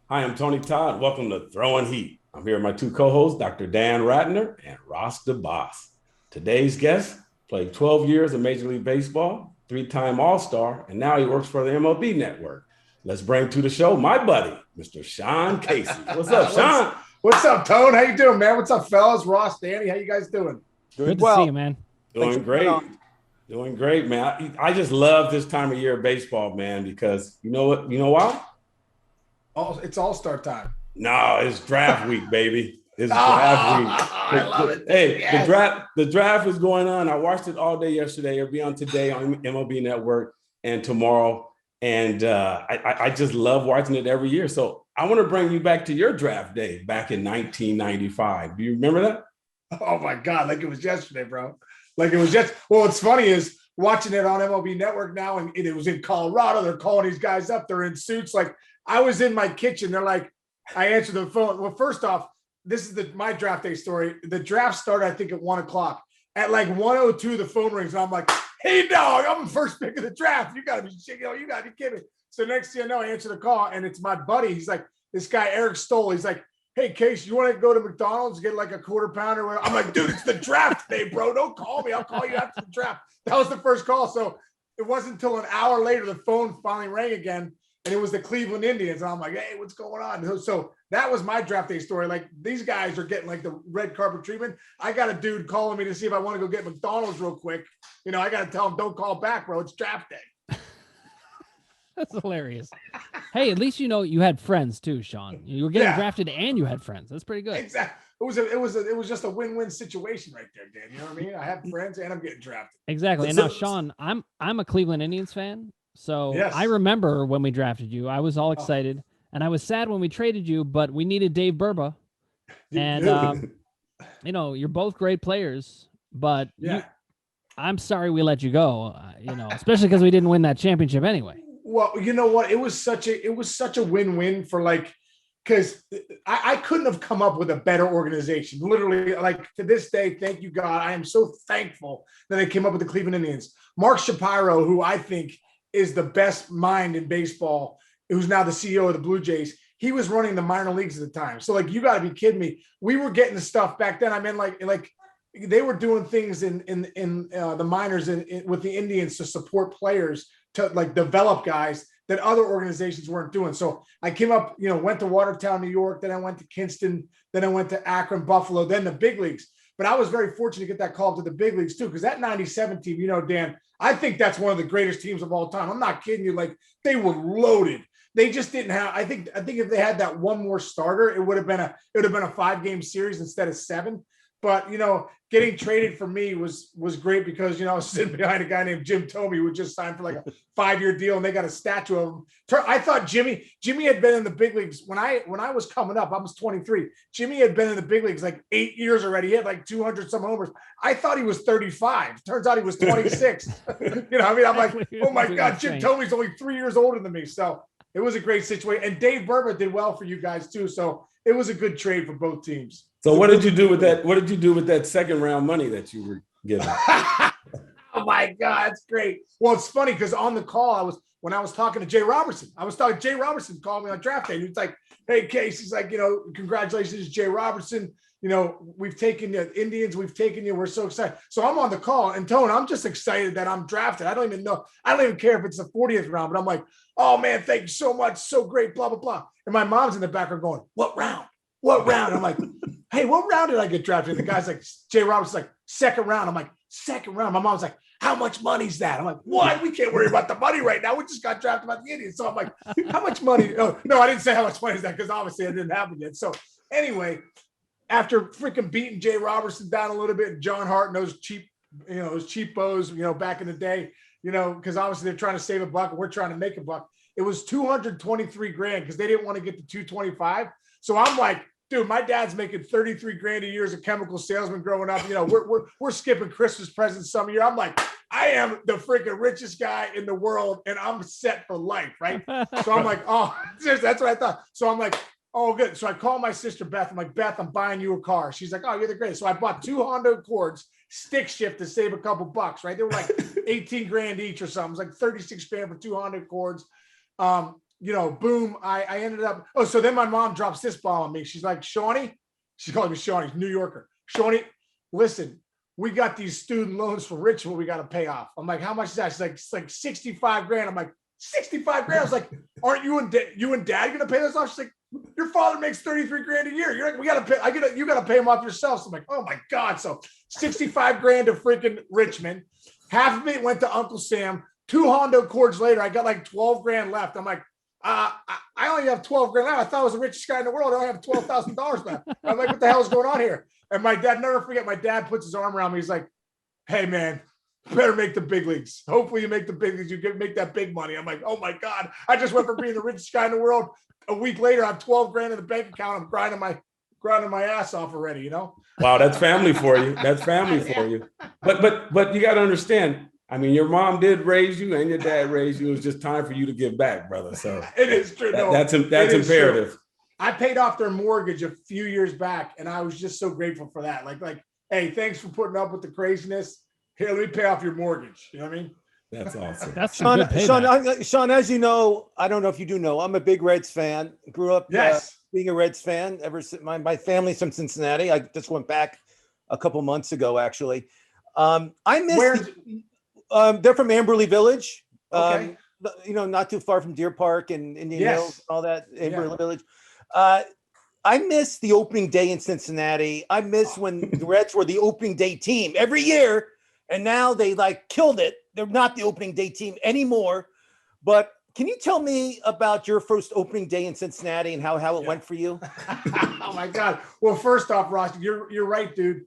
Hi, I'm Tony Todd. Welcome to Throwing Heat. I'm here with my two co-hosts, Dr. Dan Ratner and Ross DeBoss. Today's guest played 12 years of Major League Baseball, three-time All-Star, and now he works for the MLB Network. Let's bring to the show my buddy, Mr. Sean Casey. What's up, what's Sean? what's up, Tone? How you doing, man? What's up, fellas? Ross, Danny, how you guys doing? Good Doing to see well. you, man. Thanks Doing for coming great. on. Doing great, man. I just love this time of year of baseball, man, because you know what? You know why? It's All-Star time. No, it's draft week, baby. It's draft week. I love it. Hey, Yes. the draft is going on. I watched it all day yesterday. It'll be on today on MLB Network and tomorrow. And I just love watching it every year. So I want to bring you back to your draft day back in 1995. Do you remember that? Oh my God, like it was yesterday, bro. Like it was just. Well, what's funny is watching it on MLB Network now, and it was in Colorado. They're calling these guys up. They're in suits. Like I was in my kitchen. They're like, I answered the phone. Well, first off, this is my draft day story. The draft started, I think, at 1:00. At like 1:02, the phone rings, and I'm like, "Hey, dog, I'm the first pick of the draft. You gotta be, you gotta be kidding me." So next thing you know, I answer the call, and it's my buddy. He's like, this guy Eric Stoll. He's like, "Hey, Case, you want to go to McDonald's get like a quarter pounder?" I'm like, "Dude, it's the draft day, bro. Don't call me. I'll call you after the draft." That was the first call. So it wasn't until an hour later the phone finally rang again, and it was the Cleveland Indians. And I'm like, "Hey, what's going on?" So that was my draft day story. Like these guys are getting like the red carpet treatment. I got a dude calling me to see if I want to go get McDonald's real quick. I got to tell him, "Don't call back, bro. It's draft day." That's hilarious. Hey, at least you know you had friends too, Sean. You were getting Yeah. drafted and you had friends. That's pretty good. Exactly. It was just a win-win situation right there, Dan. You know what I mean? I have friends and I'm getting drafted. Exactly. And So, now, Sean, I'm a Cleveland Indians fan, so Yes. I remember when we drafted you. I was all Oh, excited, and I was sad when we traded you, but we needed Dave Burba, and dude. you're both great players, but Yeah. I'm sorry we let you go. Especially because we didn't win that championship anyway. Well, you know what? It was such a win-win for like because I couldn't have come up with a better organization. Literally, like to this day, thank you God. I am so thankful that I came up with the Cleveland Indians. Mark Shapiro, who I think is the best mind in baseball, who's now the CEO of the Blue Jays. He was running the minor leagues at the time. So like you got to be kidding me. We were getting the stuff back then. I mean, like they were doing things in the minors with the Indians to support players to like develop guys that other organizations weren't doing. So I came up, went to Watertown, New York, then I went to Kinston, then I went to Akron, Buffalo, then the big leagues. But I was very fortunate to get that call up to the big leagues too, because that 97 team, Dan, I think that's one of the greatest teams of all time. I'm not kidding you. Like they were loaded. They just didn't have. I think if they had that one more starter, it would have been a 5-game series instead of 7. But getting traded for me was great because I was sitting behind a guy named Jim Thome who just signed for like a 5-year deal, and they got a statue of him. I thought Jimmy had been in the big leagues when I was coming up. I was 23. Jimmy had been in the big leagues like 8 years already. He had like 200 some homers. I thought he was 35. Turns out he was 26. I'm like, oh my God, Jim Thome's only 3 years older than me. So it was a great situation, and Dave Burba did well for you guys too. So it was a good trade for both teams. so what did you do with that? What did you do with that second round money that you were given? Oh my God, that's great. Well, it's funny because on the call, when I was talking to Jay Robertson, Jay Robertson called me on draft day. He was like, "Hey, Case," he's like, "Congratulations, Jay Robertson. We've taken the Indians, we've taken you. We're so excited." So I'm on the call, and Tone, I'm just excited that I'm drafted. I don't even care if it's the 40th round, but I'm like, "Oh man, thank you so much, so great, blah blah blah." And my mom's in the background going, "What round? What round?" I'm like, "Hey, what round did I get drafted?" And the guy's like, Jay Robertson's like, "Second round." I'm like, "Second round." My mom's like, "How much money's that?" I'm like, "What? We can't worry about the money right now. We just got drafted by the Indians." So I'm like, "How much money?" Oh, no, I didn't say how much money is that because obviously it didn't happen yet. So anyway, after freaking beating Jay Robertson down a little bit, and John Hart and those those cheapos, back in the day, because obviously they're trying to save a buck and we're trying to make a buck. It was 223 grand because they didn't want to get to 225. So I'm like, dude, my dad's making 33 grand a year as a chemical salesman growing up. We're skipping Christmas presents some year. I'm like, I am the freaking richest guy in the world, and I'm set for life, right? So I'm like, oh, that's what I thought. So I'm like, oh, good. So I call my sister Beth. I'm like, "Beth, I'm buying you a car." She's like, "Oh, you're the greatest." So I bought 2 Honda Accords, stick shift to save a couple bucks, right? They were like 18 grand each or something. It was like 36 grand for 2 Honda Accords. boom, I ended up. Oh, so then my mom drops this ball on me. She's like, Shawnee, she called me Shawnee, New Yorker. Shawnee, listen, we got these student loans for Richmond we got to pay off. I'm like, how much is that? She's like, it's like 65 grand. I'm like, 65 grand. I was like, aren't you and dad going to pay this off? She's like, your father makes 33 grand a year. You're like, we got to pay, you got to pay him off yourself. So I'm like, oh my God. So 65 grand to freaking Richmond. Half of it went to Uncle Sam. 2 Hondo Accords later, I got like 12 grand left. I'm like, I only have 12 grand left. I thought I was the richest guy in the world. I only have $12,000 left. I'm like, what the hell is going on here? And my dad, never forget, my dad puts his arm around me. He's like, hey man, you better make the big leagues. Hopefully you make the big leagues. You can make that big money. I'm like, oh my God. I just went from being the richest guy in the world. A week later, I have 12 grand in the bank account. I'm grinding my ass off already, Wow, that's family for you. That's family for you. But you got to understand, I mean, your mom did raise you and your dad raised you. It was just time for you to give back, brother. So it is true. That's imperative. True. I paid off their mortgage a few years back, and I was just so grateful for that. Like, hey, thanks for putting up with the craziness. Here, let me pay off your mortgage. You know what I mean? That's awesome. That's Sean, as you know, I don't know if you do know, I'm a big Reds fan. Grew up being a Reds fan ever since my family's from Cincinnati. I just went back a couple months ago, actually. I miss they're from Amberley Village. Okay. Not too far from Deer Park and Indian Hills and all that, Amberley Village. I miss the opening day in Cincinnati. I miss when the Reds were the opening day team every year, and now they killed it. They're not the opening day team anymore. But can you tell me about your first opening day in Cincinnati and how it went for you? Oh my God. Well, first off, Ross, you're right, dude.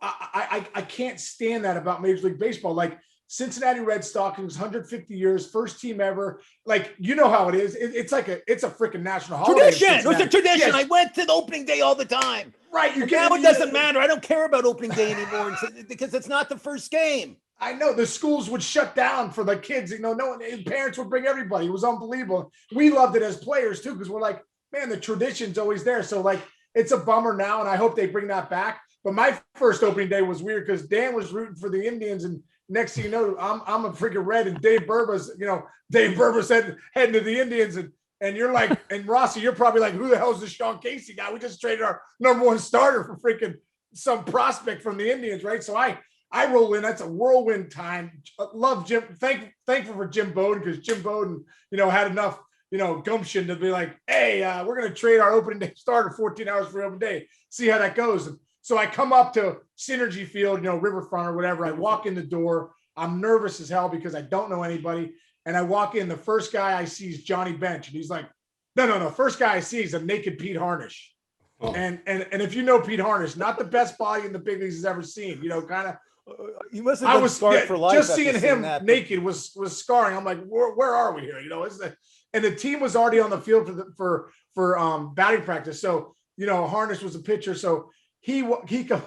I can't stand that about Major League Baseball. Like, Cincinnati Red Stockings, 150 years, first team ever. Like, you know how it is. It's a freaking national holiday. Tradition. It was a tradition. Yes. I went to the opening day all the time. Right. Now it doesn't matter. I don't care about opening day anymore because it's not the first game. I know the schools would shut down for the kids. Parents would bring everybody. It was unbelievable. We loved it as players too, because we're like, man, the tradition's always there. So it's a bummer now, and I hope they bring that back. But my first opening day was weird because Dan was rooting for the Indians, and next thing you know, I'm a freaking Red, and Dave Burba's heading to the Indians, and you're like, and Rossi, you're probably like, who the hell is this Sean Casey guy? We just traded our #1 starter for freaking some prospect from the Indians, right? So I roll in. That's a whirlwind time. Love Jim. Thankful for Jim Bowden, because Jim Bowden, had enough, gumption to be like, hey, we're going to trade our opening day starter 14 hours for open day. See how that goes. So I come up to Synergy Field, Riverfront or whatever. I walk in the door. I'm nervous as hell because I don't know anybody. And I walk in. The first guy I see is Johnny Bench. And he's like, no. First guy I see is a naked Pete Harnish. Oh. And if you know Pete Harnish, not the best body in the big leagues he's ever seen, kind of. You must have been scarred for life. Just seeing him naked was scarring. I'm like, where are we here? And the team was already on the field for batting practice. So, Harnish was a pitcher. So he comes,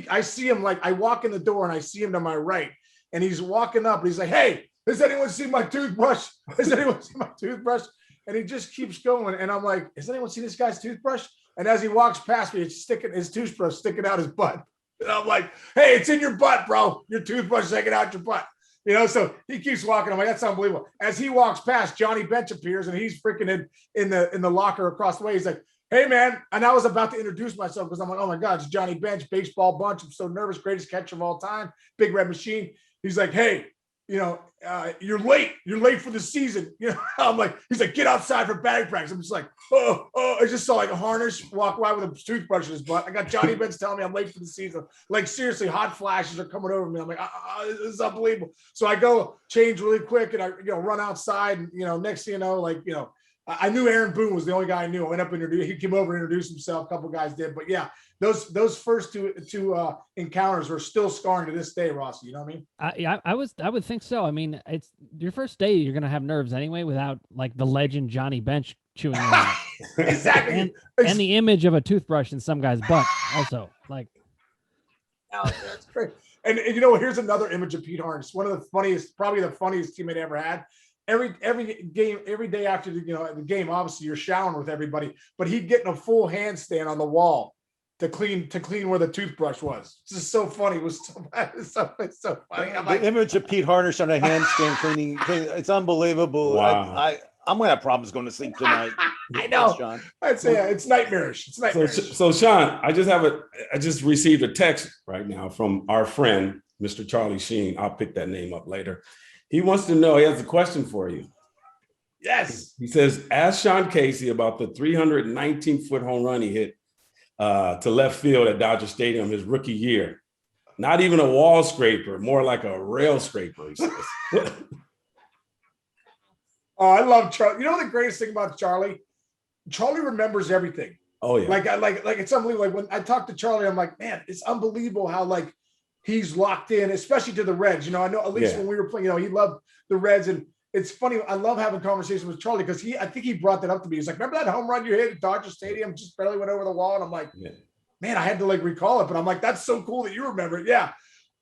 I see him, I walk in the door and I see him to my right, and he's walking up and he's like, hey, has anyone seen my toothbrush? Has anyone seen my toothbrush? And he just keeps going. And I'm like, has anyone seen this guy's toothbrush? And as he walks past me, it's his toothbrush sticking out his butt. And I'm like, hey, it's in your butt, bro. Your toothbrush is taking out your butt. So he keeps walking. I'm like, that's unbelievable. As he walks past, Johnny Bench appears, and he's freaking in the locker across the way. He's like, hey, man. And I was about to introduce myself because I'm like, oh my God, it's Johnny Bench, baseball bunch. I'm so nervous. Greatest catcher of all time. Big Red Machine. He's like, hey, you're late. You're late for the season. I'm like, he's like, get outside for batting practice. I'm just like, oh. I just saw a Harnish walk by with a toothbrush in his butt. I got Johnny Bench telling me I'm late for the season. Like, seriously, hot flashes are coming over me. I'm like, this is unbelievable. So I go change really quick, and I run outside, and next thing you know, I knew Aaron Boone was the only guy I knew. I went up and he came over and introduced himself. A couple guys did, but yeah, those first two encounters were still scarring to this day, Rossi. You know what I mean? I would think so. I mean, it's your first day. You're gonna have nerves anyway, without the legend Johnny Bench chewing you out. Exactly, and the image of a toothbrush in some guy's butt also. Oh, that's great. And here's another image of Pete Harnish. One of the funniest, probably the funniest teammate I ever had. Every game, every day after the game, obviously you're showering with everybody, but he'd get in a full handstand on the wall to clean where the toothbrush was. This is so funny. It was it's so funny. The image of Pete Harnish on a handstand cleaning, it's unbelievable. Wow. I'm gonna have problems going to sleep tonight. I know, Sean. I'd say it's nightmarish. It's nightmarish. So Sean, I just received a text right now from our friend, Mr. Charlie Sheen. I'll pick that name up later. He wants to know, he has a question for you. Yes. He says, ask Sean Casey about the 319-foot home run he hit to left field at Dodger Stadium his rookie year. Not even a wall scraper, more like a rail scraper, he says. Oh, I love Charlie. You know the greatest thing about Charlie? Charlie remembers everything. Oh yeah. Like it's unbelievable. Like when I talk to Charlie, I'm like, man, it's unbelievable how like he's locked in, especially to the Reds. You know, I know at least when we were playing, you know, he loved the Reds. And it's funny, I love having conversations with Charlie because I think he brought that up to me. He's like, remember that home run you hit at Dodger Stadium? Just barely went over the wall. And I'm like, man, I had to like recall it. But I'm like, that's so cool that you remember it. Yeah.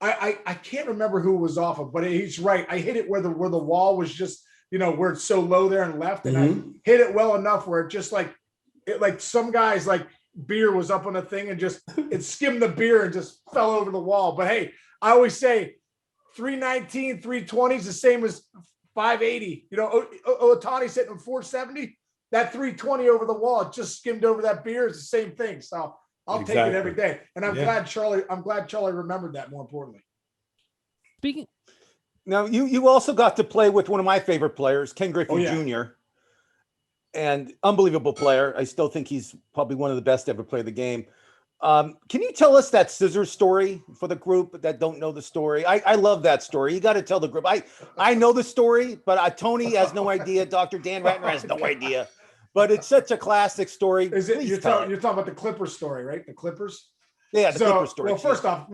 I can't remember who it was off of, but he's right. I hit it where the wall was just, you know, where it's so low there and left. And I hit it well enough where it just like some guys like beer was up on the thing and just it skimmed the beer and just fell over the wall. But hey, I always say 319, 320 is the same as 580. You know, Otani's hitting 470. That 320 over the wall, it just skimmed over that beer is the same thing. So I'll take it every day. And I'm glad Charlie remembered that, more importantly. Speaking. Now, you also got to play with one of my favorite players, Ken Griffey Jr., and unbelievable player. I still think he's probably one of the best to ever play the game. Can you tell us that scissors story for the group that don't know the story? I love that story. You got to tell the group. I know the story, but Tony has no idea. Dr. Dan Ratner has no idea. But it's such a classic story. Is it? You're talking about the Clippers story, right? The Clippers. Yeah, the Clippers story. Well, first off,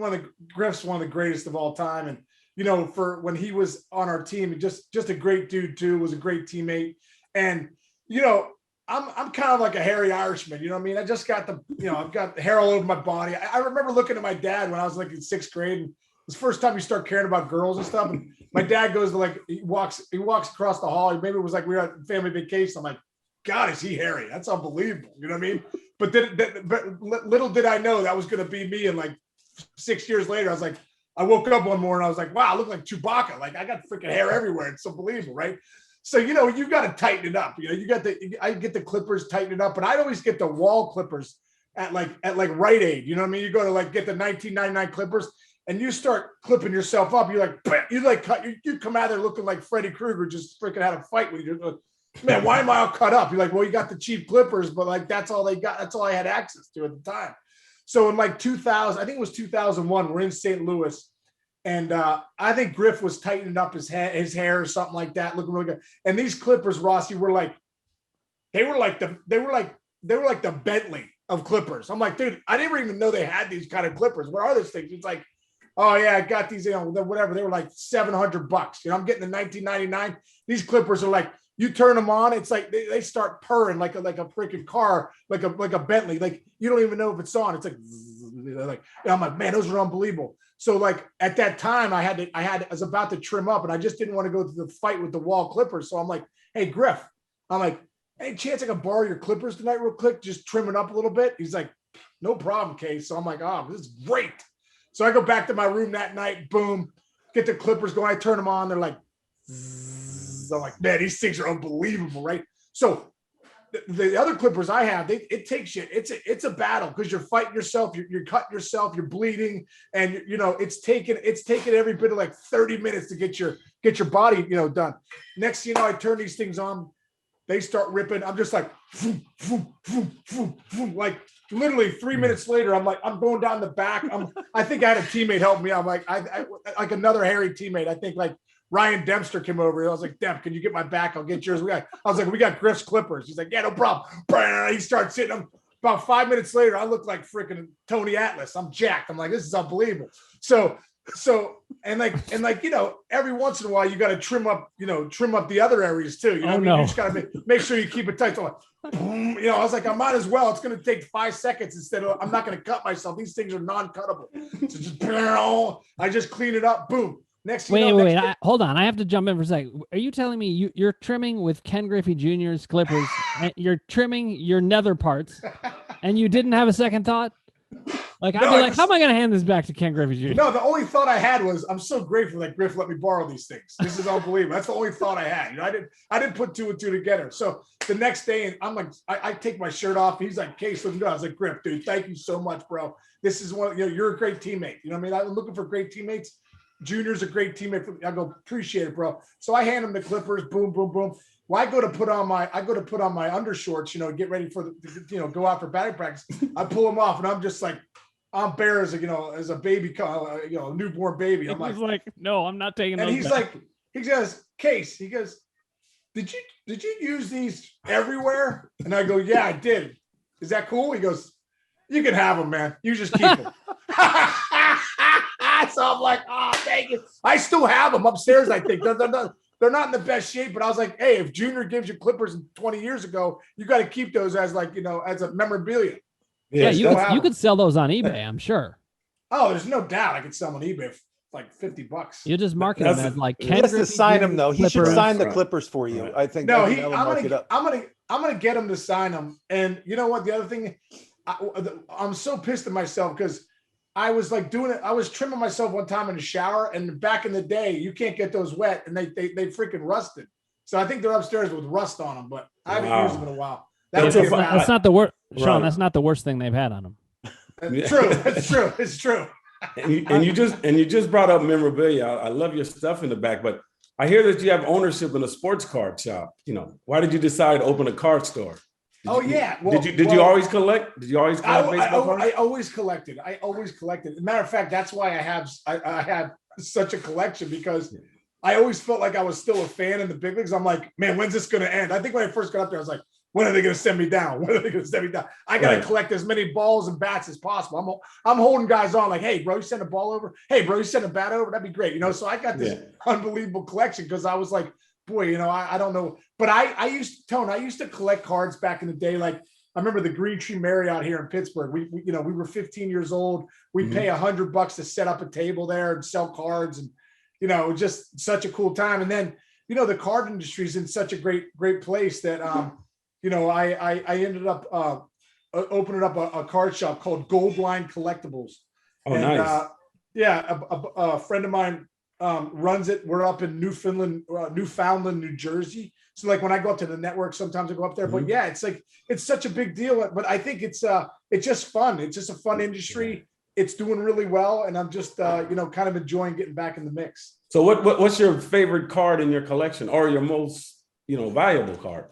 Griff's one of the greatest of all time, and you know, for when he was on our team, just a great dude too. Was a great teammate, and you know, I'm kind of like a hairy Irishman. You know what I mean? I just got I've got hair all over my body. I remember looking at my dad when I was like in 6th grade, and it's the first time you start caring about girls and stuff. And my dad goes to he walks across the hall. Maybe it was like we were at family vacation. I'm like, God, is he hairy? That's unbelievable. You know what I mean? But little did I know that was going to be me. And like 6 years later, I was like, I woke up one morning, I was like, wow, I look like Chewbacca. Like I got freaking hair everywhere. It's unbelievable, right? So, you know, you got to tighten it up. You know, I get the clippers, tighten it up, but I'd always get the wall clippers at Rite Aid. You know what I mean? You go to like get the 1999 clippers and you start clipping yourself up. You come out there looking like Freddy Krueger just freaking had a fight with you. Man, why am I all cut up? You're like, well, you got the cheap clippers, but like that's all they got. That's all I had access to at the time. So in like 2000, I think it was 2001, we're in St. Louis. And I think Griff was tightening up his hair or something like that, looking really good. And these clippers, Rossi, were like the Bentley of clippers. I'm like, dude, I didn't even know they had these kind of clippers. What are those things? It's like, oh yeah, I got these, you know, whatever. They were like $700. You know, I'm getting the 1999. These clippers are like, you turn them on, it's like they start purring like a freaking car, like a Bentley. Like you don't even know if it's on. It's like I'm like, man, those are unbelievable. So like at that time, I was about to trim up, and I just didn't want to go through the fight with the wall clippers. So I'm like, hey Griff, I'm like, any chance I can borrow your clippers tonight, real quick, just trim it up a little bit? He's like, no problem, Case. So I'm like, oh, this is great. So I go back to my room that night, boom, get the clippers going. I turn them on. They're like, I'm like, man, these things are unbelievable, right? So the other clippers I have, it takes you, it's a battle because you're fighting yourself, you're cutting yourself, you're bleeding, and you know it's taken every bit of like 30 minutes to get your body, you know, done. Next thing you know, I turn these things on, they start ripping. I'm just like, vroom, vroom, vroom, vroom, vroom. Like literally 3 minutes later, I'm going down the back. I think I had a teammate help me. I'm like, I like another hairy teammate. I think like Ryan Dempster came over. I was like, Demp, can you get my back? I'll get yours. I was like, we got Griff's clippers. He's like, yeah, no problem. He starts hitting them. About 5 minutes later, I look like freaking Tony Atlas. I'm jacked. I'm like, this is unbelievable. So, and you know, every once in a while, you got to trim up the other areas too. You know, you just got to make sure you keep it tight. So boom, you know, I was like, I might as well. It's going to take 5 seconds instead of, I'm not going to cut myself. These things are non-cuttable. So just, I just clean it up. Boom. Wait. Hold on. I have to jump in for a second. Are you telling me you're trimming with Ken Griffey Jr.'s clippers? And you're trimming your nether parts, and you didn't have a second thought? Like, I'd be like, how am I going to hand this back to Ken Griffey Jr.? No, the only thought I had was, I'm so grateful that Griff let me borrow these things. This is unbelievable. That's the only thought I had. I didn't put two and two together. So the next day, I'm like, I take my shirt off. He's like, Case, looking good. I was like, Griff, dude, thank you so much, bro. This is you're a great teammate. You know what I mean? I'm looking for great teammates. Junior's a great teammate. I go, appreciate it, bro. So I hand him the Clippers. Boom, boom, boom. Well, I go to put on my undershorts, get ready for go out for batting practice. I pull them off, and I'm just like, I'm bare as a baby, a newborn baby. I'm like, no, I'm not taking. And he's back. He goes, Case. He goes, did you use these everywhere? And I go, yeah, I did. Is that cool? He goes, you can have them, man. You just keep them. So I'm like, oh, thank you. I still have them upstairs. I think they're not in the best shape, but I was like, hey, if Junior gives you Clippers 20 years ago, you got to keep those as as a memorabilia. Yeah, you could sell those on eBay, I'm sure. Oh, there's no doubt I could sell them on eBay for like $50. You just market them as like Ken. He has to sign them though. He should sign the Clippers for you. I think. No, I'm gonna get him to sign them. And you know what? The other thing, I'm so pissed at myself because I was like doing it. I was trimming myself one time in the shower, and back in the day, you can't get those wet, and they freaking rusted. So I think they're upstairs with rust on them, but I haven't used them in a while. That's not the worst, Sean. That's not the worst thing they've had on them. It's true. It's true. It's true. And you just brought up memorabilia. I love your stuff in the back, but I hear that you have ownership in a sports card shop. Why did you decide to open a card store? Did you always collect? Did you always collect baseball cards? I always collected. As a matter of fact, that's why I have such a collection, because I always felt like I was still a fan in the big leagues. I'm like, man, when's this going to end? I think when I first got up there, I was like, when are they going to send me down? I got to collect as many balls and bats as possible. I'm holding guys on like, hey, bro, you send a ball over? Hey, bro, you send a bat over? That'd be great. So I got this unbelievable collection because I was like, boy, I don't know. But I used to collect cards back in the day. Like, I remember the Green Tree Marriott here in Pittsburgh. We were 15 years old. We'd pay $100 to set up a table there and sell cards. And, just such a cool time. And then, the card industry is in such a great place that, I ended up opening up a card shop called Goldline Collectibles. Oh, and, nice. A friend of mine runs it. We're up in Newfoundland, New Jersey. So like when I go up to the network, sometimes I go up there. But yeah, it's such a big deal. But I think it's just fun. It's just a fun industry. Yeah. It's doing really well, and I'm just kind of enjoying getting back in the mix. So what's your favorite card in your collection, or your most valuable card?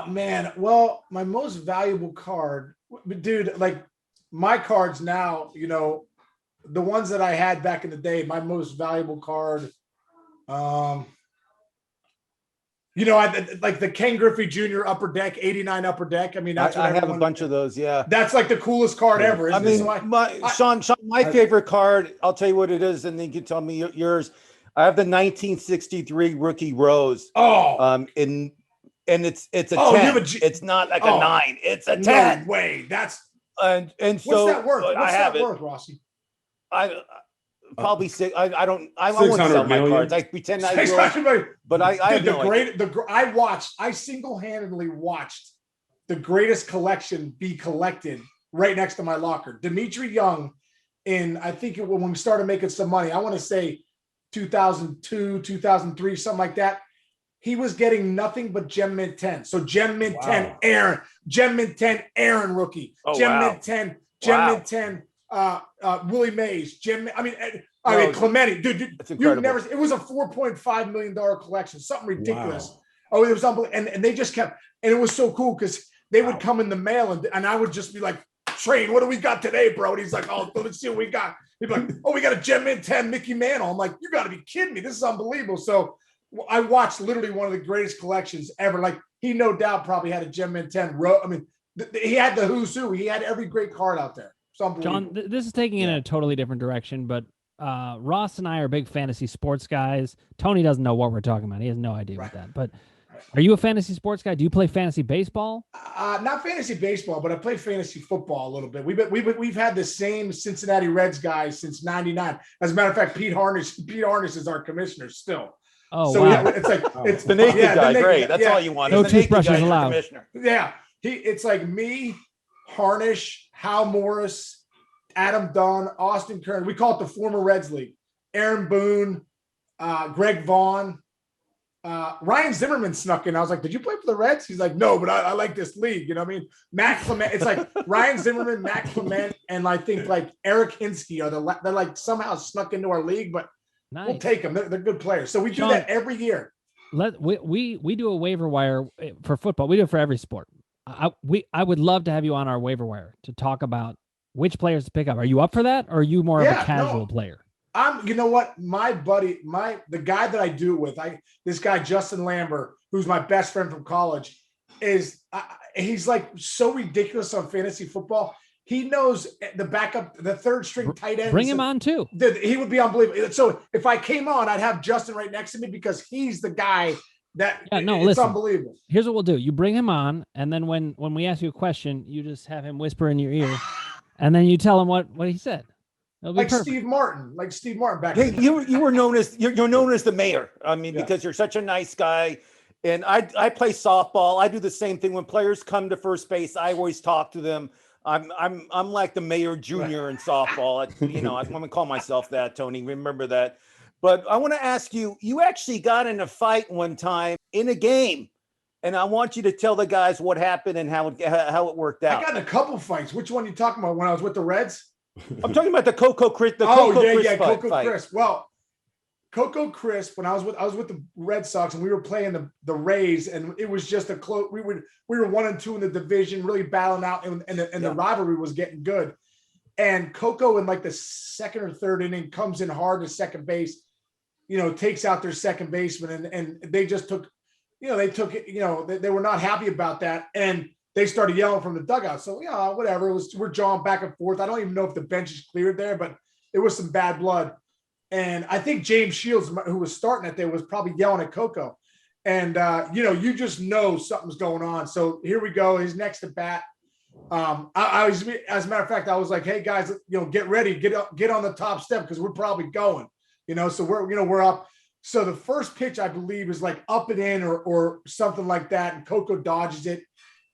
Man, well, my most valuable card, dude, like my cards now, the ones that I had back in the day, my most valuable card, like the Ken Griffey Jr. Upper Deck, 89 Upper Deck. I mean, that's what I have a bunch of those. Yeah. That's like the coolest card ever. I mean, Sean, my favorite card, I'll tell you what it is, and then you can tell me yours. I have the 1963 Rookie Rose. And it's a 10. It's not like a 9. It's a 10. No way. That's and what's so that worth? What's I have that it. worth, Rossi? I probably six. I won't sell my cards. I pretend I will, but I single-handedly watched the greatest collection be collected right next to my locker. Dimitri Young, I think when we started making some money, I want to say 2002, 2003, something like that. He was getting nothing but Gem Mint 10. So Gem Mint 10, Aaron. Gem Mint 10, Aaron rookie. Gem Mint 10, Gem Mint 10, Willie Mays. Clemente. Dude, you've never. It was a $4.5 million collection. Something ridiculous. Wow. Oh, it was unbelievable. And they just kept. And it was so cool because they would come in the mail and I would just be like, Train, what do we got today, bro? And he's like, oh, let's see what we got. He'd be like, oh, we got a Gem Mint 10 Mickey Mantle. I'm like, you got to be kidding me. This is unbelievable. So I watched literally one of the greatest collections ever. Like, he no doubt probably had a Gem Mint 10. He had the who's who. He had every great card out there. John, this is taking it in a totally different direction, but Ross and I are big fantasy sports guys. Tony doesn't know what we're talking about. He has no idea about that. But are you a fantasy sports guy? Do you play fantasy baseball? Not fantasy baseball, but I play fantasy football a little bit. We've had the same Cincinnati Reds guys since '99. As a matter of fact, Pete Harnish is our commissioner still. Oh, so wow. It's like it's the naked guy. Great. That's all you want. No toothbrushes allowed. Yeah. It's like me, Harnish, Hal Morris, Adam Dunn, Austin Kern. We call it the former Reds League. Aaron Boone, Greg Vaughn, Ryan Zimmerman snuck in. I was like, did you play for the Reds? He's like, no, but I like this league. You know what I mean? Matt Clement. It's like Ryan Zimmerman, Matt Clement, and I think like Eric Hinsky are they're like somehow snuck into our league, but we'll take them. They're good players. So we do that every year. We do a waiver wire for football. We do it for every sport. I would love to have you on our waiver wire to talk about which players to pick up. Are you up for that, or are you more of a casual player? You know what, my buddy, the guy that I do it with, this guy Justin Lambert, who's my best friend from college, he's like so ridiculous on fantasy football. He knows the backup, the third string tight end. Bring him on too. He would be unbelievable. So if I came on, I'd have Justin right next to me because he's the guy that it's unbelievable. Here's what we'll do: you bring him on, and then when we ask you a question, you just have him whisper in your ear, and then you tell him what he said. Like perfect. Steve Martin back. Hey, you were known as you're known as the mayor. I mean, because you're such a nice guy. And I play softball. I do the same thing when players come to first base. I always talk to them. I'm like the mayor junior in softball. I want to call myself that, Tony. Remember that. But I want to ask you. You actually got in a fight one time in a game, and I want you to tell the guys what happened and how it worked out. I got in a couple fights. Which one are you talking about? When I was with the Reds? I'm talking about the Coco Crisp. Coco Crisp. Well, Coco Crisp. When I was with the Red Sox and we were playing the Rays, and it was just a close. We were 1-2 in the division, really battling out, and the rivalry was getting good. And Coco in like the second or third inning comes in hard to second base, takes out their second baseman, and they just took, they took it. They were not happy about that, and they started yelling from the dugout. So, whatever. We're jawing back and forth. I don't even know if the bench is cleared there, but it was some bad blood. And I think James Shields, who was starting it there, was probably yelling at Coco. And, you just know something's going on. So here we go. He's next to bat. I was, as a matter of fact, I was like, hey, guys, get ready. Get on the top step because we're probably going. So we're up. So the first pitch, I believe, is like up and in or something like that. And Coco dodges it.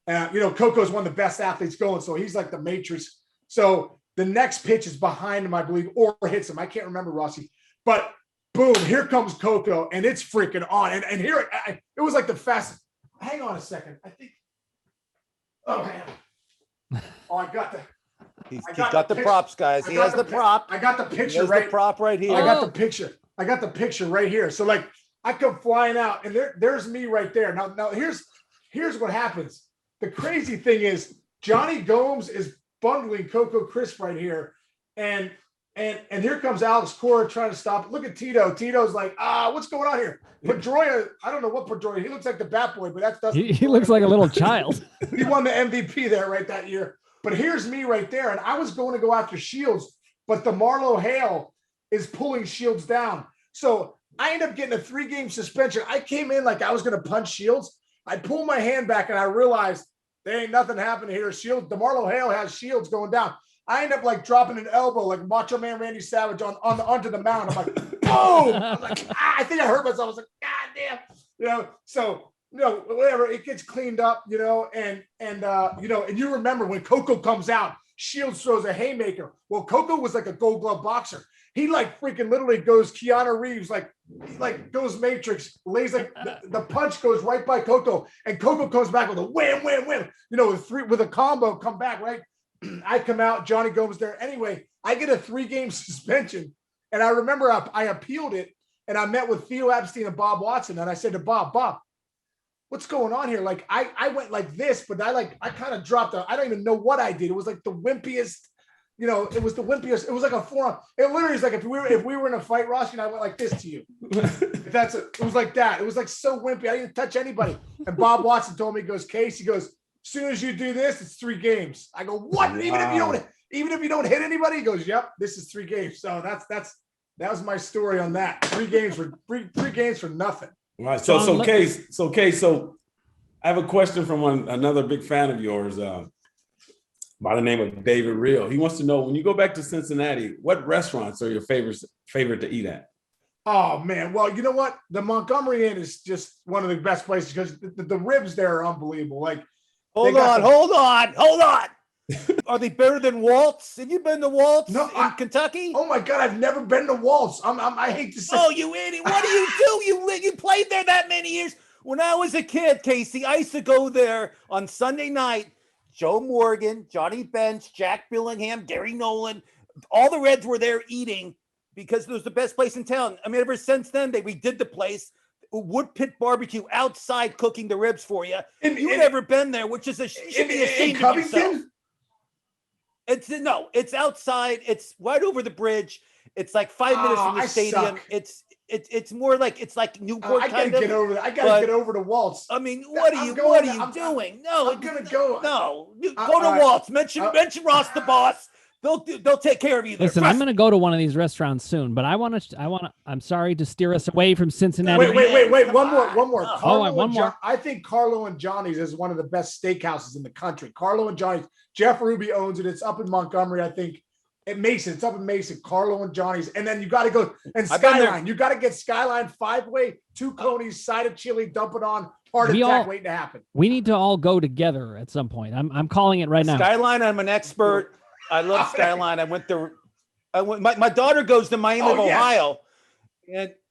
Coco's one of the best athletes going, so he's like the Matrix. So the next pitch is behind him, I believe, or hits him. I can't remember, Rossi. But boom, here comes Coco, and it's freaking on. And here it was like the fastest. Hang on a second. I think. Oh man. Oh, I got the. He's got the props, guys. He has the prop. I got the picture right. The prop right here. I got the picture. I got the picture right here. So like, I come flying out, and there's me right there. Now here's what happens. The crazy thing is Johnny Gomes is bundling Coco Crisp right here. And here comes Alex Cora trying to stop it. Look at Tito. Tito's like, what's going on here? Pedroia, I don't know what Pedroia. He looks like the bat boy, but that's Dustin. He looks like a little child. He won the MVP there right that year. But here's me right there. And I was going to go after Shields, but the Marlo Hale is pulling Shields down. So I end up getting a 3-game suspension. I came in like I was going to punch Shields. I pulled my hand back and I realized there ain't nothing happening here. Shields, DeMarlo Hale has Shields going down. I end up like dropping an elbow like Macho Man Randy Savage onto the mound. I'm like, boom! I was like, I think I hurt myself. I was like, God damn, So whatever. It gets cleaned up, and you remember when Coco comes out, Shields throws a haymaker. Well, Coco was like a Gold Glove boxer. He like freaking literally goes Keanu Reeves, like goes Matrix, lays like the punch goes right by Coco, and Coco comes back with a wham, wham, wham. With a combo, come back, right? I come out, Johnny Gomes there. Anyway, I get a 3-game suspension, and I remember I appealed it, and I met with Theo Epstein and Bob Watson, and I said to Bob, what's going on here? Like I went like this, but I kind of dropped. I don't even know what I did. It was like the wimpiest. It was the wimpiest. It was like a forearm. It literally is like if we were in a fight, Rossi and I went like this to you. It was like that. It was like so wimpy. I didn't touch anybody. And Bob Watson told me, he goes, Case, he goes, as soon as you do this, it's 3 games. I go, what? Wow. Even if you don't hit anybody, he goes, yep, this is 3 games. So that was my story on that. 3 games for 3 games for nothing. All right. So Case, I have a question from another big fan of yours. By the name of David Real. He wants to know, when you go back to Cincinnati, what restaurants are your favorite to eat at? Oh, man. Well, you know what? The Montgomery Inn is just one of the best places because the ribs there are unbelievable. Like, hold on. Are they better than Waltz? Have you been to Waltz in Kentucky? Oh my God, I've never been to Waltz. I hate to say. Oh, you idiot! What do you do? You played there that many years. When I was a kid, Casey, I used to go there on Sunday night. Joe Morgan, Johnny Bench, Jack Billingham, Gary Nolan, all the Reds were there eating because it was the best place in town. I mean, ever since then, they redid the place. Wood pit barbecue outside cooking the ribs for you. You've never been there, which is should be ashamed of yourself. It's outside. It's right over the bridge. It's like 5 minutes from the stadium. Suck. It's more like it's like Newport. I gotta get over there. I gotta get over to Waltz. I mean, what are you doing? No, I'm gonna go. No, go to Waltz. Mention Ross the boss. They'll take care of you there. Listen, I'm going to go to one of these restaurants soon, but I'm sorry to steer us away from Cincinnati. Wait. One more. One more. I think Carlo and Johnny's is one of the best steakhouses in the country. Carlo and Johnny's. Jeff Ruby owns it. It's up in Montgomery, I think. At Mason. It's up in Mason. Carlo and Johnny's. And then you got to go and Skyline. You got to get Skyline 5-way, 2 conies, side of chili, dump it on. Heart attack waiting to happen. We need to all go together at some point. I'm calling it right now. Skyline, I'm an expert. I love Skyline. My daughter goes to Miami of Ohio,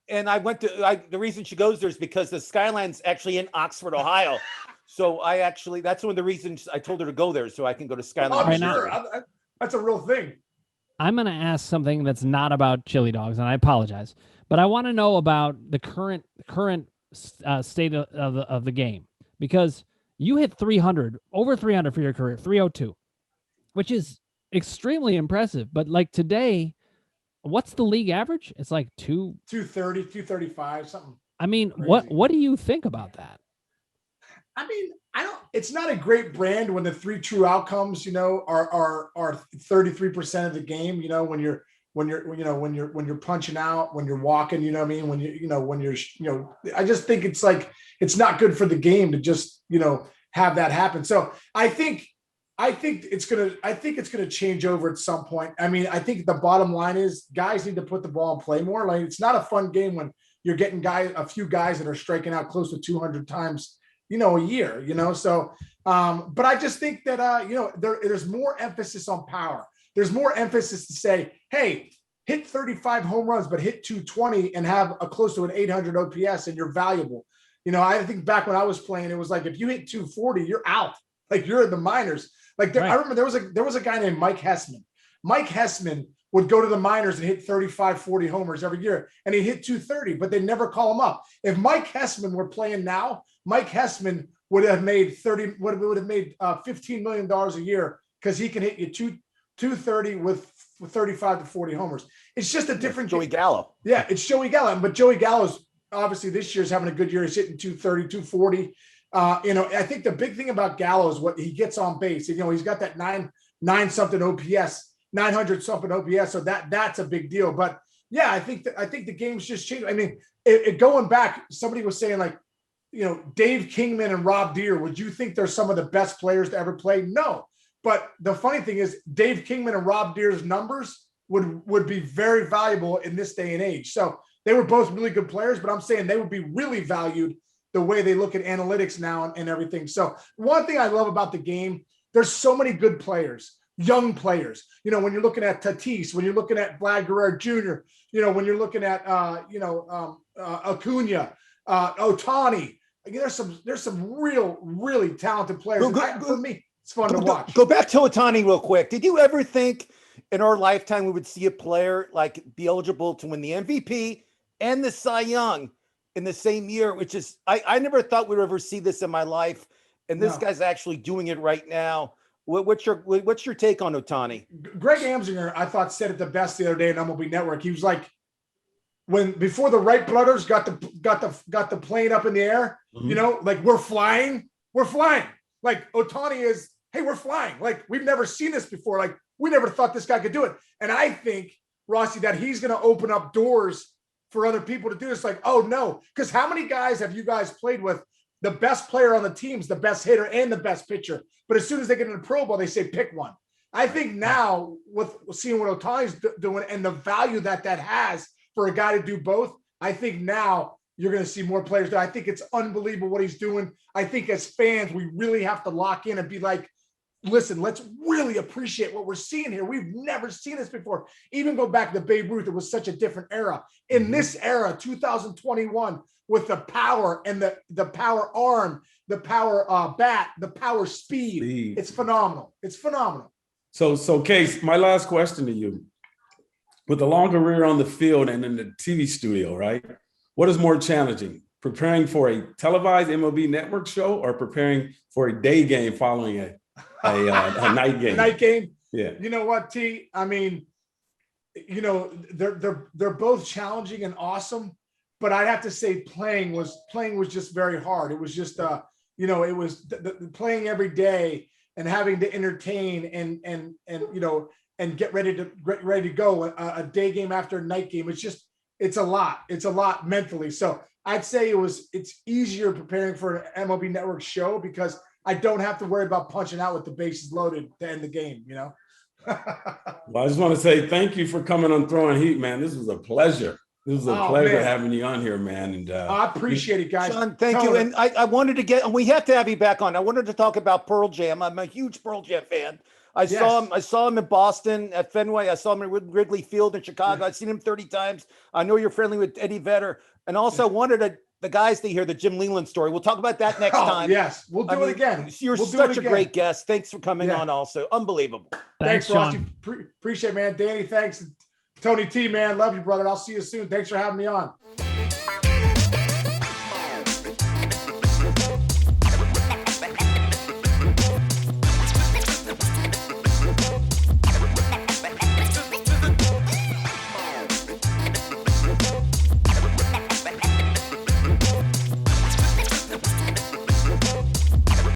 and I went to. The reason she goes there is because the Skyline's actually in Oxford, Ohio. So that's one of the reasons I told her to go there, so I can go to Skyline. Sure. That's a real thing. I'm going to ask something that's not about chili dogs, and I apologize, but I want to know about the current state of the game, because you hit 300, over 300 for your career, 302, which is extremely impressive. But like today, what's the league average? It's like 230, 235, something. I mean, crazy. What do you think about that? I mean, it's not a great brand when the 3 true outcomes, are 33% of the game, when you're punching out, when you're walking, you know what I mean? I just think it's not good for the game to just, have that happen. So I think it's gonna change over at some point. I mean, I think the bottom line is guys need to put the ball and play more. Like, it's not a fun game when you're getting a few guys that are striking out close to 200 times, a year. So, but I just think that there's more emphasis on power. There's more emphasis to say, hey, hit 35 home runs, but hit 220 and have a close to an 800 OPS, and you're valuable. I think back when I was playing, it was like if you hit 240, you're out. Like, you're in the minors. Like, right. I remember there was a guy named Mike Hessman. Mike Hessman would go to the minors and hit 35, 40 homers every year, and he hit 230, but they never call him up. If Mike Hessman were playing now, Mike Hessman would have made $15 million a year, because he can hit you 230 with 35 to 40 homers. It's just a different Joey Gallo. Yeah, it's Joey Gallo, but Joey Gallo's obviously this year's having a good year. He's hitting 230, 240. I think the big thing about Gallo is what he gets on base. He's got that 900 something OPS. So that's a big deal. But yeah, I think the game's just changed. I mean, going back, somebody was saying, like, Dave Kingman and Rob Deere, would you think they're some of the best players to ever play? No. But the funny thing is, Dave Kingman and Rob Deere's numbers would be very valuable in this day and age. So they were both really good players, but I'm saying they would be really valued the way they look at analytics now and everything. So one thing I love about the game, there's so many good players, young players. When you're looking at Tatis, when you're looking at Vlad Guerrero Jr., when you're looking at Acuna, Ohtani. There's some really talented players. For me, it's fun to watch. Go back to Ohtani real quick. Did you ever think in our lifetime we would see a player like be eligible to win the MVP and the Cy Young in the same year? Which is, I never thought we'd ever see this in my life, and this guy's actually doing it right now. What's your take on Ohtani? Greg Amsinger, I thought, said it the best the other day on MLB Network. He was like, before the Wright brothers got the plane up in the air, like, we're flying. Like, Ohtani is, hey, we're flying. Like, we've never seen this before. Like, we never thought this guy could do it. And I think, Rossi, that he's going to open up doors for other people to do this. Like, oh no, because how many guys have you guys played with? The best player on the team's the best hitter and the best pitcher. But as soon as they get in the Pro Bowl, they say pick one. I think now, with seeing what Ohtani's doing and the value that has for a guy to do both, I think now you're going to see more players do. I think it's unbelievable what he's doing. I think as fans, we really have to lock in and be like, listen, let's really appreciate what we're seeing here. We've never seen this before. Even go back to Babe Ruth, it was such a different era. In this era, 2021, with the power and the power arm, the power bat, the power speed, it's phenomenal. It's phenomenal. So Case, my last question to you. With a long career on the field and in the TV studio, right? What is more challenging, preparing for a televised MLB network show or preparing for a day game following a night game? A night game? Yeah. You know what, T? I mean, they're both challenging and awesome, but I'd have to say playing was just very hard. It was just it was the playing every day and having to entertain and get ready to go a day game after a night game. It's a lot mentally. So I'd say it's easier preparing for an MLB Network show because I don't have to worry about punching out with the bases loaded to end the game, Well, I just want to say thank you for coming on Throwing Heat, man. This was a pleasure. This was a pleasure having you on here, man. And I appreciate it, guys. Sean, thank you. And I wanted to we have to have you back on. I wanted to talk about Pearl Jam. I'm a huge Pearl Jam fan. I saw him in Boston at Fenway. I saw him at Wrigley Field in Chicago. I've seen him 30 times. I know you're friendly with Eddie Vedder. And also wanted the guys to hear the Jim Leland story. We'll talk about that next time. Yes, we'll do it again. You're such a great guest. Thanks for coming on also. Unbelievable. Thanks Ross. Appreciate it, man. Danny, thanks. Tony T, man. Love you, brother. I'll see you soon. Thanks for having me on.